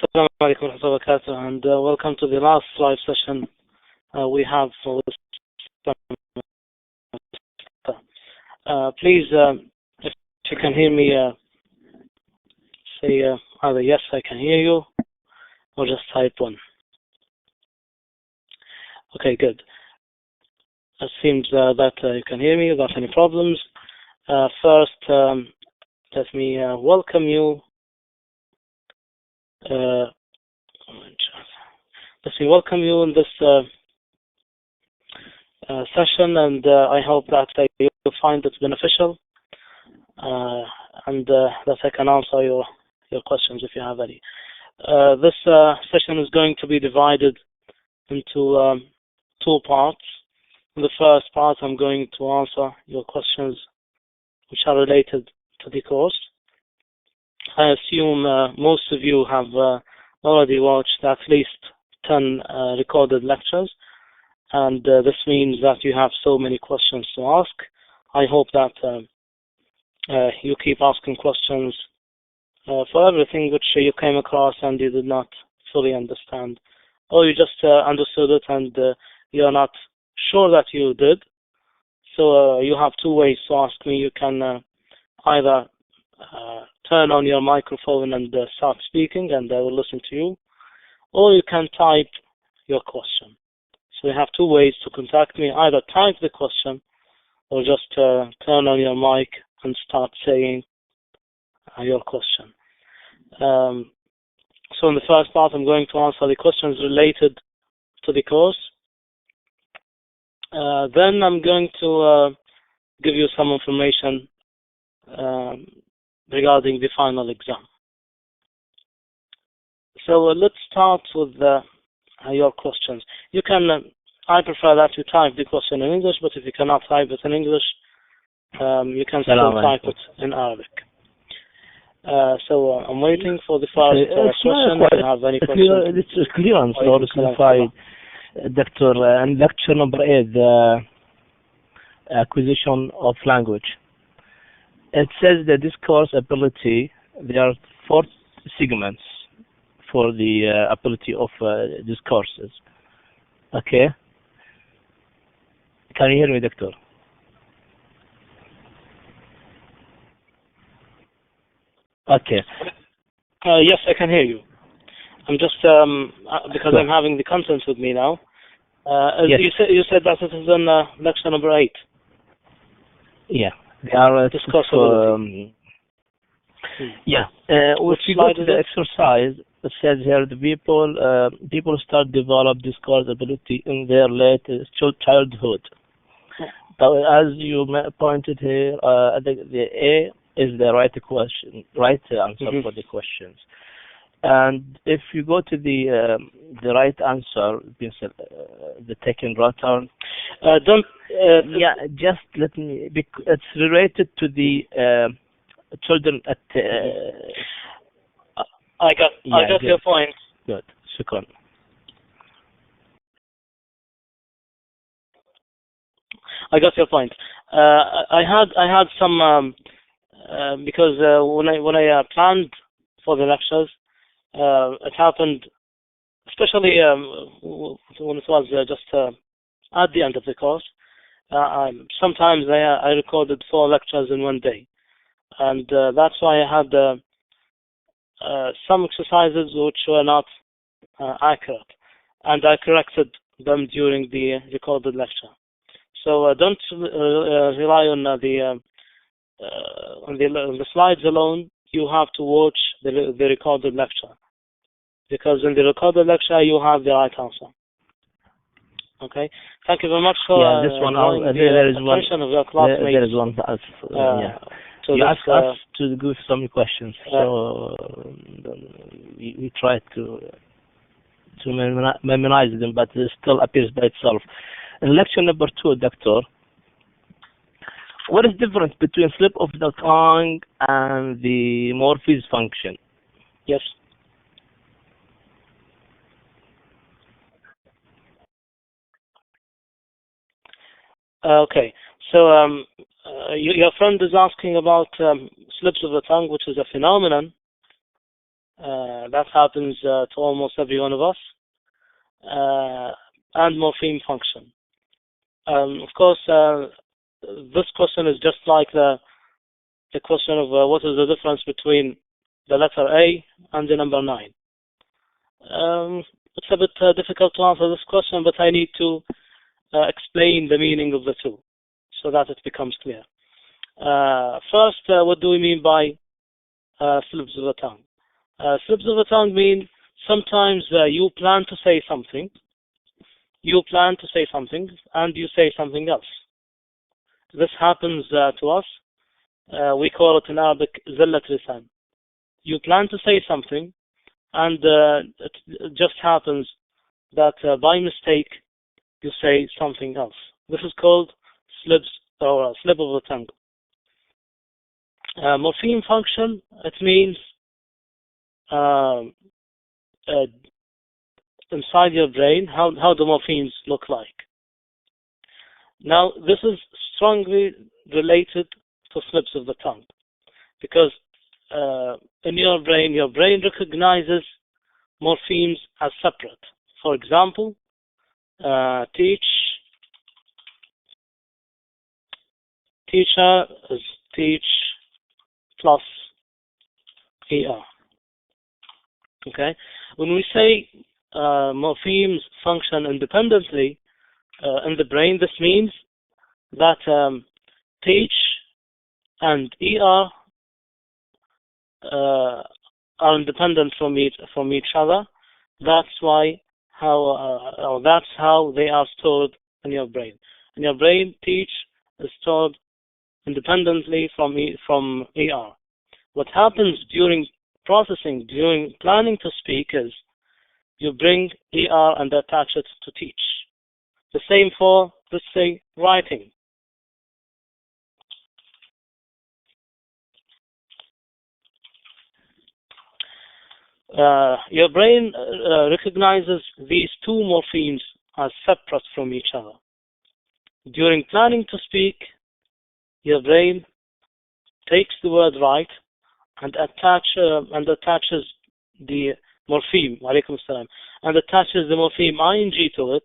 Assalamu alaikum wa rahmatullahi wa barakatuh, and welcome to the last live session we have for this semester. Please, if you can hear me, say either yes, I can hear you, or just type one. Okay, good. It seems that you can hear me without any problems. First, let me welcome you. Let me welcome you in this session, and I hope that you find it beneficial, and that I can answer your questions if you have any. This session is going to be divided into two parts. In the first part, I'm going to answer your questions which are related to the course. I assume most of you have already watched at least 10 recorded lectures, and this means that you have so many questions to ask. I hope that you keep asking questions for everything which you came across and you did not fully understand, or you just understood it and you're not sure that you did. So you have two ways to ask me. You can either turn on your microphone and start speaking, and I will listen to you, or you can type your question. So you have two ways to contact me: either type the question, or just turn on your mic and start saying your question. So in the first part, I'm going to answer the questions related to the course. Then I'm going to give you some information regarding the final exam. So let's start with your questions. You can, I prefer that you type the question in English, but if you cannot type it in English, you can still type it in Arabic. So I'm waiting for the first question. If you have any questions. It's clearance or clarified, Doctor, and lecture number 8, the acquisition of language. It says that this course ability, there are 4 segments for the ability of these courses. Okay? Can you hear me, Doctor? Okay. Yes, I can hear you. I'm just because I'm having the contents with me now. Yes. You said that it is in lecture number 8. Yeah. They are discussability. Yeah. If you go to the exercise, it says here the people start develop this course ability in their late childhood. So as you pointed here, the A is the right answer for the questions. And if you go to the right answer, the taken pattern. Just let me. It's related to the children at. I got your point. Good. Shukran. I got your point. I had some because when I planned for the lectures. It happened, especially when it was just at the end of the course. Sometimes I recorded 4 lectures in one day, and that's why I had some exercises which were not accurate, and I corrected them during the recorded lecture. So don't rely on the slides alone. You have to watch the recorded lecture. Because in the recorded lecture you have the right answer. Okay. Thank you very much for this one. There is one. You asked us to give some questions, so we try to memorize them, but it still appears by itself. In lecture number 2, Doctor, what is the difference between slip of the tongue and the morphemes function? Yes. Okay, so your friend is asking about slips of the tongue, which is a phenomenon That happens to almost every one of us. And morpheme function. Of course, this question is just like the question of what is the difference between the letter A and the number 9. It's a bit difficult to answer this question, but I need to explain the meaning of the two so that it becomes clear. First, what do we mean by slips of the tongue? Slips of the tongue mean sometimes you plan to say something, and you say something else. This happens to us. We call it in Arabic zillat lisan. You plan to say something, and it just happens that by mistake you say something else. This is called slips or slip of the tongue. Morpheme function, it means inside your brain how the morphemes look like. Now, this is strongly related to slips of the tongue because in your brain recognizes morphemes as separate. For example, teacher is teach plus ER. Okay? When we say morphemes function independently in the brain, this means that teach and ER are independent from each other. That's how they are stored in your brain. In your brain, teach is stored independently from ER. What happens during processing, during planning to speak, is you bring ER and attach it to teach. The same for, let's say, writing. Your brain recognizes these two morphemes as separate from each other. During planning to speak, your brain takes the word right and attaches the morpheme, alaykum salam, and attaches the morpheme ing to it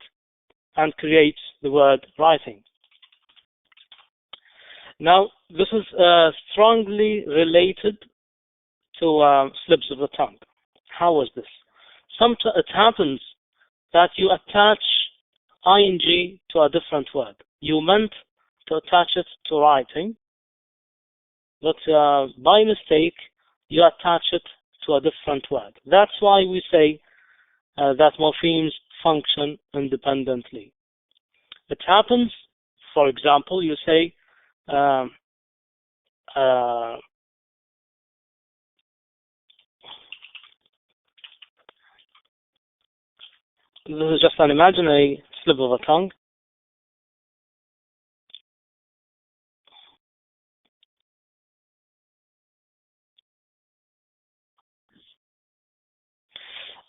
and creates the word writing. Now, this is strongly related to slips of the tongue. How is this? It happens that you attach ing to a different word. You meant to attach it to writing, but by mistake, you attach it to a different word. That's why we say that morphemes function independently. It happens, for example, you say this is just an imaginary slip of a tongue.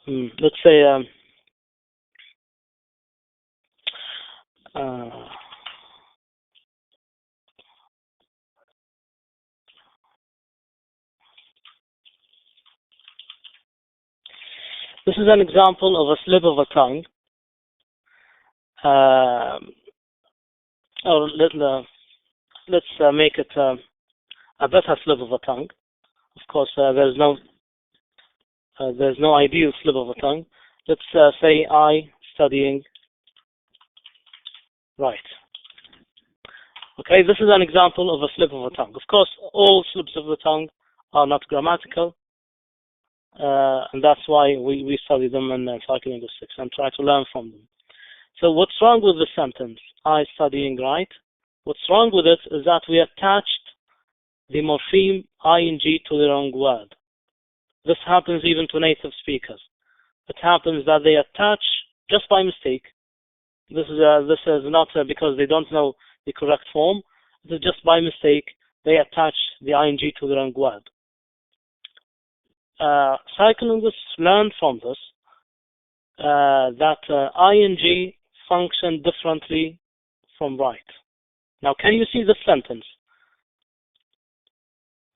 Let's say this is an example of a slip of a tongue. Or let's make it a better slip of a tongue. Of course, there's no ideal slip of a tongue. Let's say I studying right. Okay, this is an example of a slip of a tongue. Of course, all slips of the tongue are not grammatical, and that's why we study them in psycholinguistics and try to learn from them. So what's wrong with the sentence, I studying right? What's wrong with it is that we attached the morpheme ing to the wrong word. This happens even to native speakers. It happens that they attach, just by mistake, this is not because they don't know the correct form, it is just by mistake, they attach the ing to the wrong word. Psycholinguists learn from this that ing function differently from right. Now, can you see the sentence?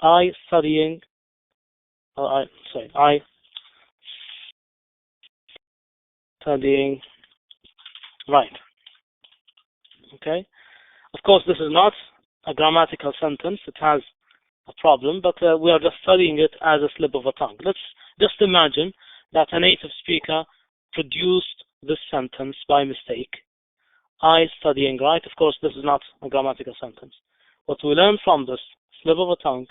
I studying right. Okay. Of course, this is not a grammatical sentence. It has a problem, but we are just studying it as a slip of a tongue. Let's just imagine that a native speaker produced this sentence by mistake. I studying right. Of course, this is not a grammatical sentence. What we learn from this slip of a tongue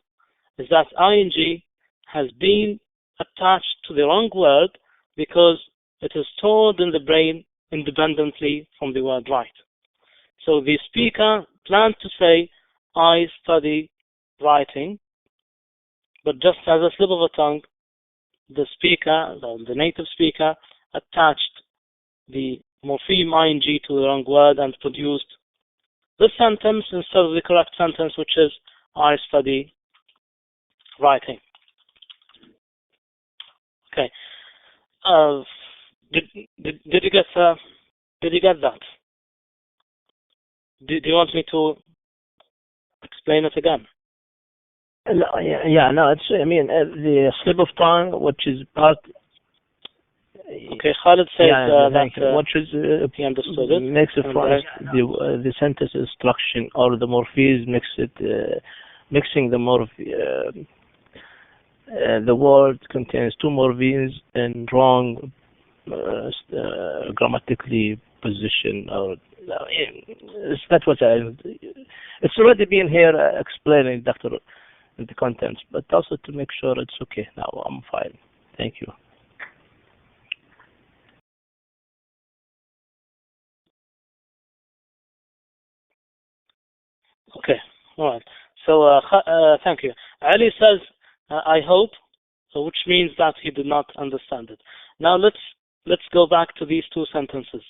is that ing has been attached to the wrong word because it is stored in the brain independently from the word right. So the speaker planned to say, I study writing, but just as a slip of a tongue, the speaker, the native speaker, attached the morpheme ing to the wrong word and produced this sentence instead of the correct sentence, which is, I study writing. Okay. Did you get that? Do you want me to explain it again? No, no. It's. I mean, the slip of tongue, which is part. Okay, Khalid says that which is he understood it. Makes it the sentence instruction or the morphemes mixing the the word contains two morphemes in wrong grammatically position, or that's what it's already been here explaining, Doctor, the contents, but also to make sure it's okay. Now I'm fine. Thank you. Okay, all right. So thank you. Ali says, I hope, which means that he did not understand it. Now let's go back to these two sentences.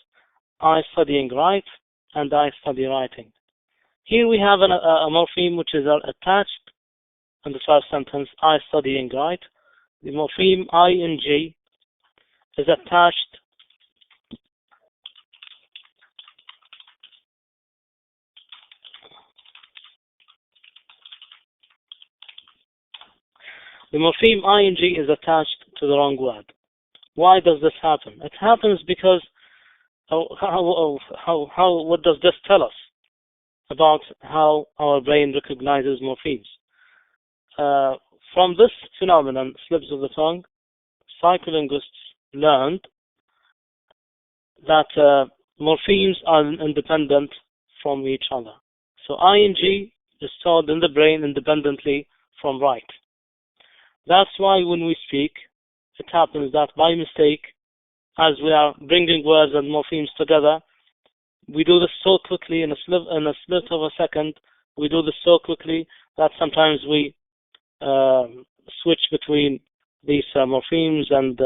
I studying right and I study writing. Here we have a morpheme which is attached in the first sentence, I studying right. The morpheme ing is attached the morpheme ing is attached to the wrong word. Why does this happen? It happens because what does this tell us about how our brain recognizes morphemes? From this phenomenon, slips of the tongue, psycholinguists learned that morphemes are independent from each other. So ing is stored in the brain independently from right. That's why when we speak, it happens that by mistake, as we are bringing words and morphemes together, we do this so quickly in a split of a second. We do this so quickly that sometimes we switch between these morphemes and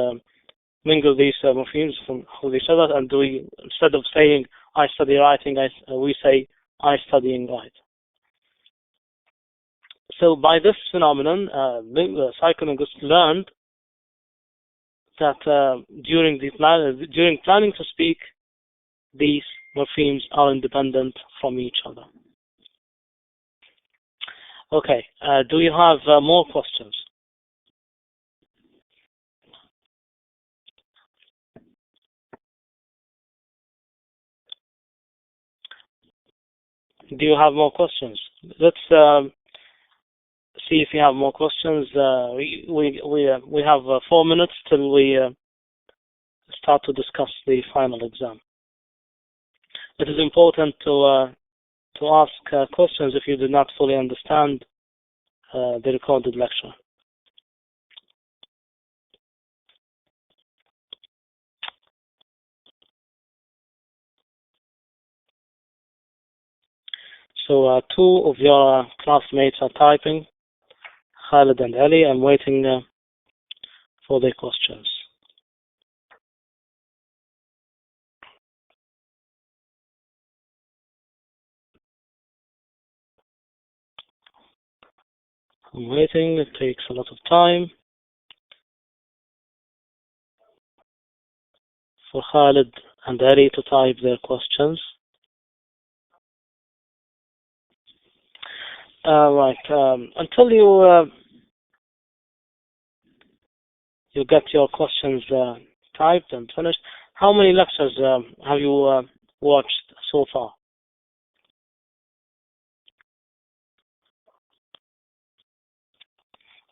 mingle these morphemes with each other, and we, instead of saying I study writing, we say I studying right. So by this phenomenon, psycholinguists learned that during planning to speak, these morphemes are independent from each other. Okay, do you have more questions? Do you have more questions? Let's see if you have more questions. We have 4 minutes till we start to discuss the final exam. It is important to ask questions if you do not fully understand the recorded lecture. So 2 of your classmates are typing, Khalid and Ali. I'm waiting for their questions. I'm waiting. It takes a lot of time for Khalid and Ali to type their questions. Right. Until you get your questions typed and finished, How many lectures have you watched so far?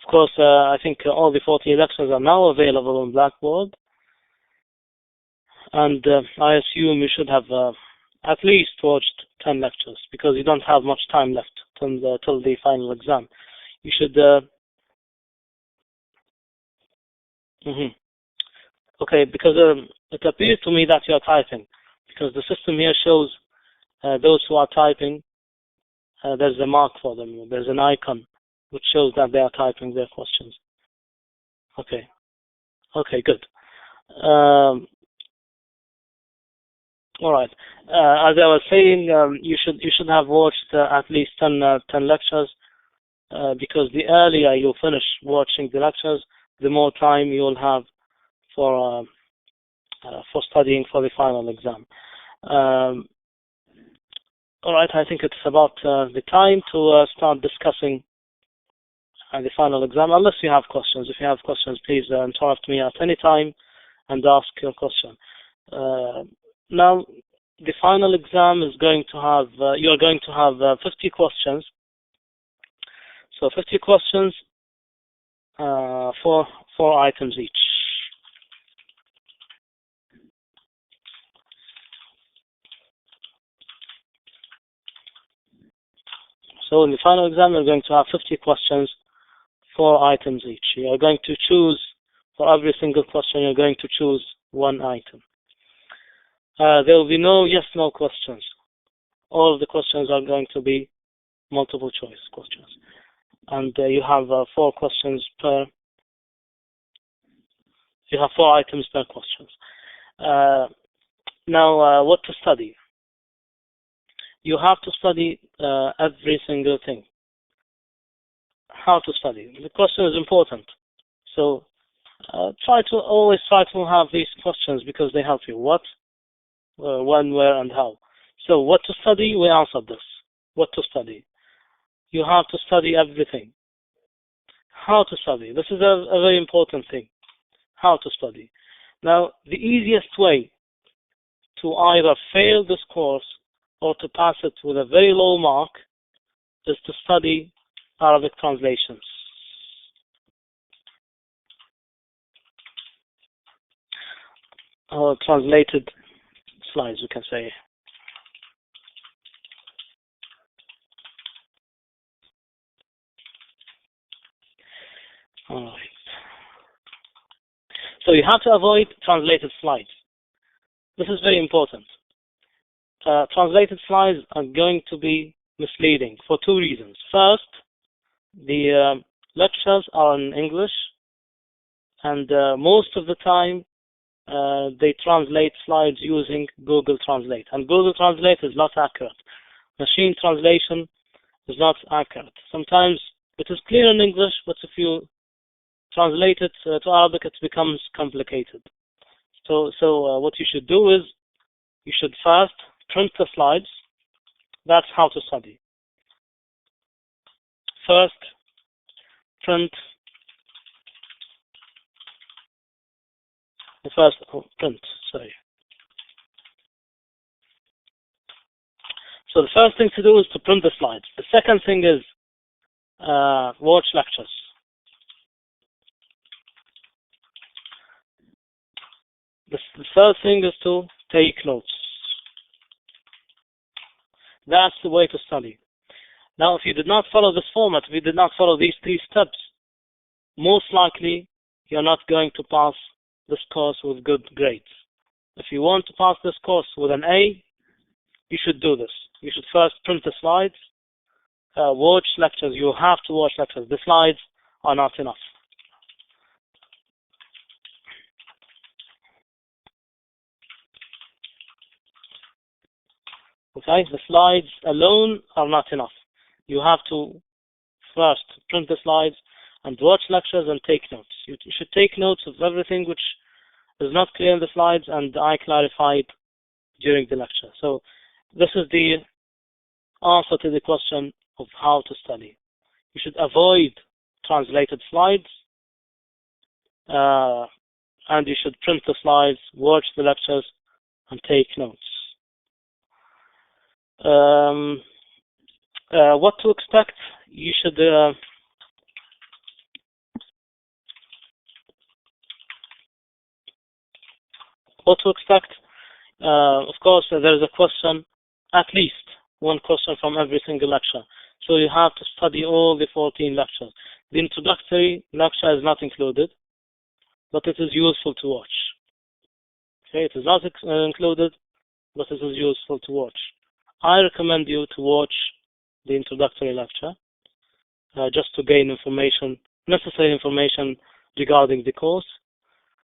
Of course, I think all the 40 lectures are now available on Blackboard, and I assume you should have at least watched 10 lectures, because you don't have much time left till the final exam. You should... Okay, because it appears to me that you are typing, because the system here shows those who are typing, there's a mark for them, there's an icon which shows that they are typing their questions. Okay, good. All right. As I was saying, you should have watched at least 10 lectures, because the earlier you finish watching the lectures, the more time you'll have for studying for the final exam. All right, I think it's about the time to start discussing the final exam, unless you have questions. If you have questions, please interrupt me at any time and ask your question. Now, the final exam is going to have, you're going to have 50 questions. So 50 questions for 4 items each. So in the final exam, you're going to have 50 questions, 4 items each. You're going to choose, for every single question, you're going to choose 1 item. There will be no yes/no questions. All of the questions are going to be multiple choice questions. And you have 4 questions per, you have 4 items per question. Now, what to study? You have to study every single thing. How to study? The question is important. So always try to have these questions, because they help you. What, when, where, and how. So what to study? We answered this. What to study? You have to study everything. How to study? This is a very important thing. How to study? Now, the easiest way to either fail this course or to pass it with a very low mark is to study Arabic translations. Or translated slides, we can say. All right. So you have to avoid translated slides. This is very important. Translated slides are going to be misleading for 2 reasons. First, the lectures are in English, and most of the time they translate slides using Google Translate, and Google Translate is not accurate. Machine translation is not accurate. Sometimes it is clear in English, but if you translate it to Arabic, it becomes complicated. So what you should do is, you should first print the slides. That's how to study. First, print the first print. Sorry. So the first thing to do is to print the slides. The second thing is watch lectures. The third thing is to take notes. That's the way to study. Now, if you did not follow this format, if you did not follow these 3 steps, most likely you're not going to pass this course with good grades. If you want to pass this course with an A, you should do this. You should first print the slides, watch lectures. You have to watch lectures. The slides are not enough. Okay, the slides alone are not enough. You have to first print the slides and watch lectures and take notes. You should take notes of everything which is not clear in the slides and I clarified during the lecture. So this is the answer to the question of how to study. You should avoid translated slides. and you should print the slides, watch the lectures, and take notes. What to expect? You should what to expect? Of course, there is a question, at least one question from every single lecture. So you have to study all the 14 lectures. The introductory lecture is not included, but it is useful to watch. Okay, it is not included, but it is useful to watch. I recommend you to watch the introductory lecture just to gain information, necessary information regarding the course.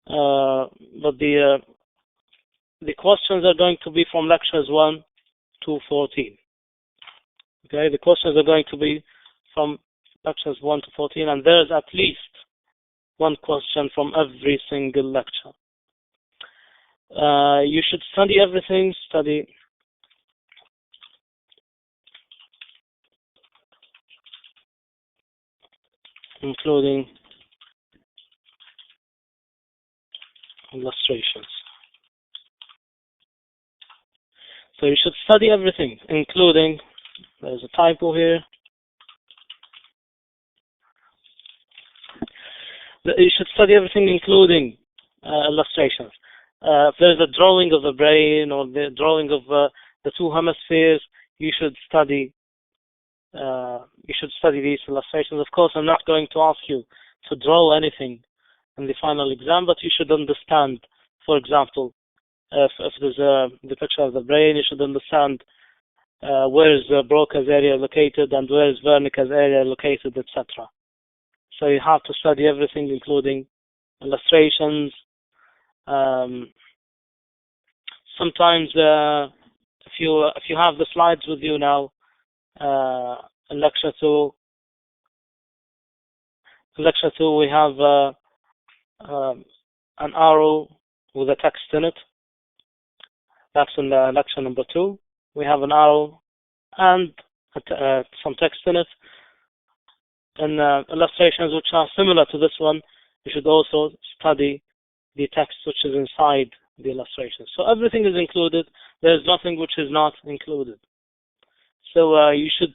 But the questions are going to be from lectures 1 to 14. Okay, the questions are going to be from lectures 1 to 14, and there's at least one question from every single lecture. You should study everything, including illustrations. So you should study everything, including, there's a typo here. You should study everything, including illustrations. If there's a drawing of the brain or the drawing of the two hemispheres, you should study. These illustrations. Of course, I'm not going to ask you to draw anything in the final exam, but you should understand. For example, if there's the picture of the brain, you should understand where is Broca's area located and where is Wernicke's area located, etc. So you have to study everything, including illustrations. Sometimes, if you have the slides with you now, in lecture 2, we have an arrow with a text in it. That's in lecture number 2. We have an arrow and some text in it. And illustrations which are similar to this one, you should also study the text which is inside the illustration. So everything is included. There is nothing which is not included. So you should,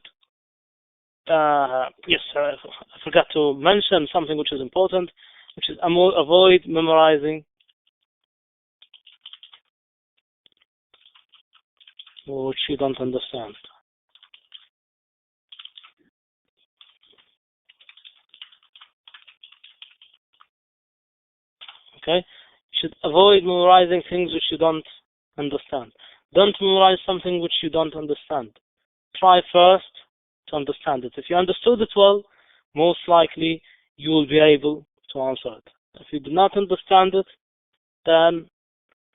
yes, I forgot to mention something which is important, which is avoid memorizing which you don't understand. Okay? You should avoid memorizing things which you don't understand. Don't memorize something which you don't understand. Try first to understand it. If you understood it well, most likely you will be able to answer it. If you do not understand it, then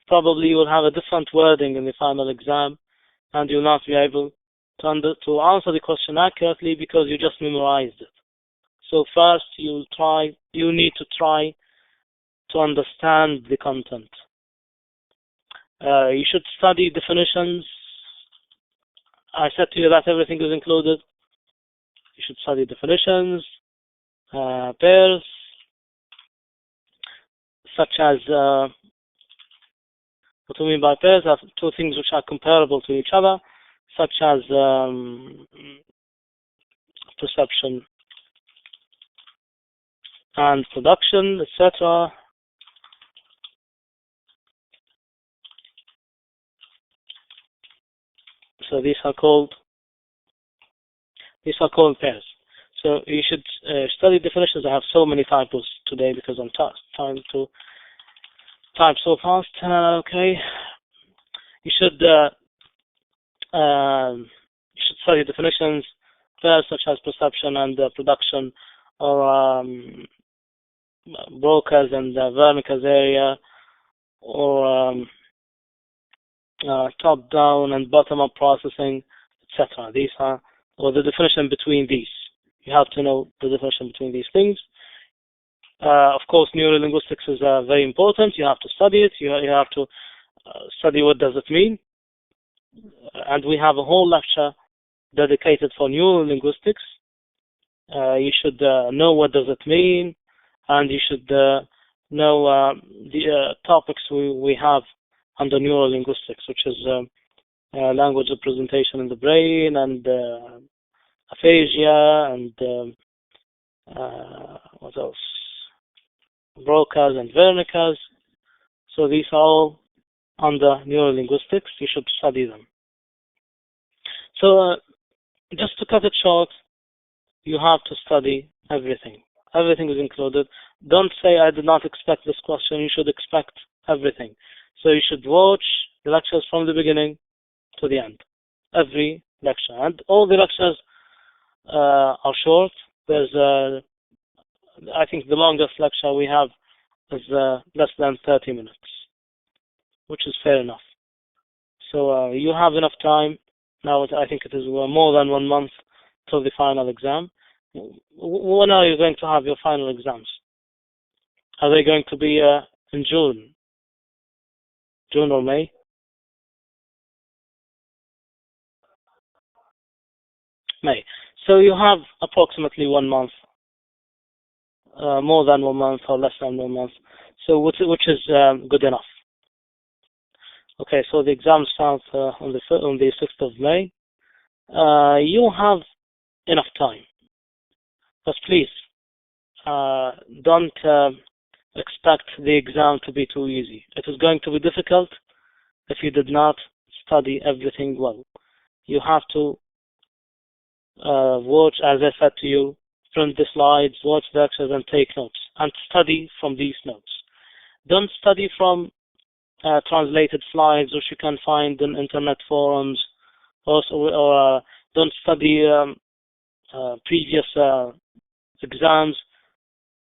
probably you will have a different wording in the final exam, and you will not be able to answer the question accurately because you just memorized it. So first, you need to try to understand the content. You should study definitions. I said to you that everything is included. You should study definitions, pairs, such as, what do we mean by pairs? Are two things which are comparable to each other, such as perception and production, etc. So these are called pairs. So you should study definitions. I have so many typos today because I'm trying to type so fast. Okay. You should study definitions, pairs such as perception and production, or Broca's and Wernicke's area, or top-down and bottom-up processing, etc. These are, or the definition between these. You have to know the definition between these things. Of course, neurolinguistics is very important. You have to study it. You have to study what does it mean. And we have a whole lecture dedicated for neurolinguistics. You should know what does it mean, and you should know the topics we have under neurolinguistics, which is language representation in the brain, and aphasia, and what else? Broca's and Wernicke's. So these are all under neurolinguistics. You should study them. So just to cut it short, you have to study everything. Everything is included. Don't say, I did not expect this question. You should expect everything. So you should watch the lectures from the beginning to the end. Every lecture. And all the lectures are short. There's, I think the longest lecture we have is less than 30 minutes, which is fair enough. So you have enough time. Now I think it is more than 1 month till the final exam. When are you going to have your final exams? Are they going to be in June? June or May? May. So you have approximately 1 month, more than 1 month or less than 1 month. So which is good enough. Okay, so the exam starts on the 6th of May. You have enough time. But please, don't expect the exam to be too easy. It is going to be difficult if you did not study everything well. You have to watch, as I said to you, print the slides, watch the lectures, and take notes, and study from these notes. Don't study from translated slides which you can find in internet forums, or don't study previous exams.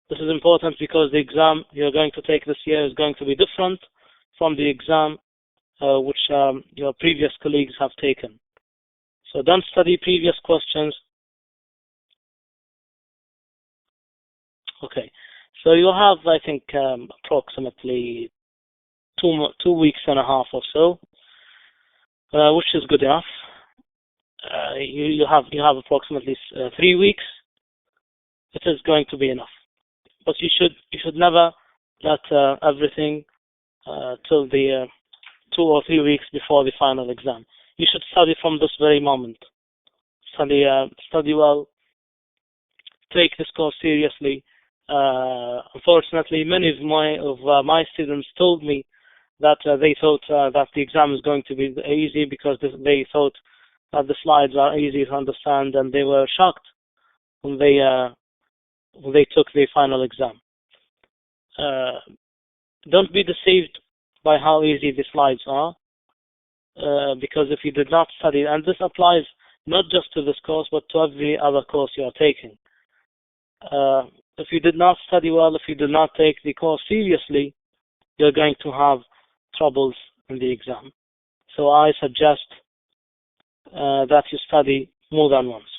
This is important because the exam you're going to take this year is going to be different from the exam which your previous colleagues have taken. So don't study previous questions. Okay, so you have, I think, approximately 2 weeks and a half or so, which is good enough. You have approximately 3 weeks. It is going to be enough. But you should never let everything till the 2 or 3 weeks before the final exam. You should study from this very moment. Study well. Take this course seriously. Unfortunately, many of my students told me that they thought that the exam is going to be easy because they thought that the slides are easy to understand, and they were shocked when they took the final exam. Don't be deceived by how easy the slides are, because if you did not study, and this applies not just to this course, but to every other course you are taking. If you did not study well, if you did not take the course seriously, you're going to have troubles in the exam. So I suggest that you study more than once.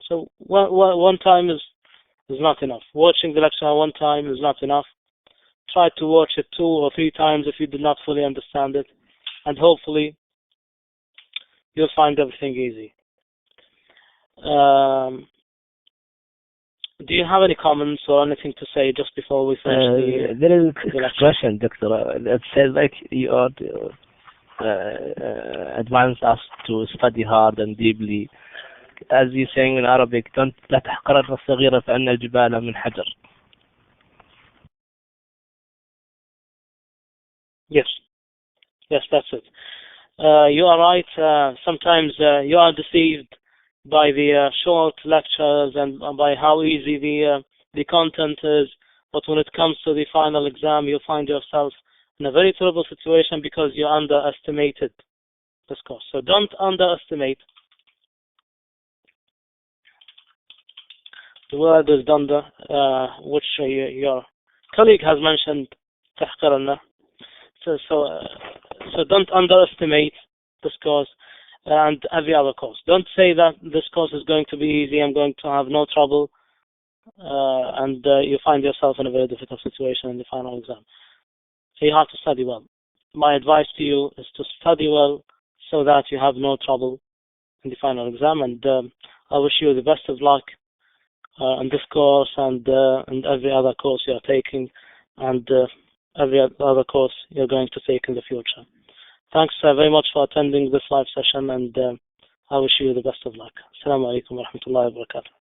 So one time is not enough. Watching the lecture 1 time is not enough. Try to watch it 2 or 3 times if you did not fully understand it, and hopefully you'll find everything easy. Do you have any comments or anything to say just before we finish there is a question, Doctor. It says like you are advise us to study hard and deeply. As you saying in Arabic, لا تحقرن الصغيرة فإن الجبال من حجر. Yes, that's it. You are right. Sometimes you are deceived by the short lectures and by how easy the content is. But when it comes to the final exam, you find yourself in a very terrible situation because you underestimated this course. So don't underestimate. The word is dunder, which your colleague has mentioned, تحقرنا. So don't underestimate this course and every other course. Don't say that this course is going to be easy, I'm going to have no trouble, and you find yourself in a very difficult situation in the final exam. So you have to study well. My advice to you is to study well so that you have no trouble in the final exam, and I wish you the best of luck in this course and every other course you are taking. and every other course you're going to take in the future. Thanks very much for attending this live session, and I wish you the best of luck. Assalamu alaikum wa rahmatullahi wa barakatuh.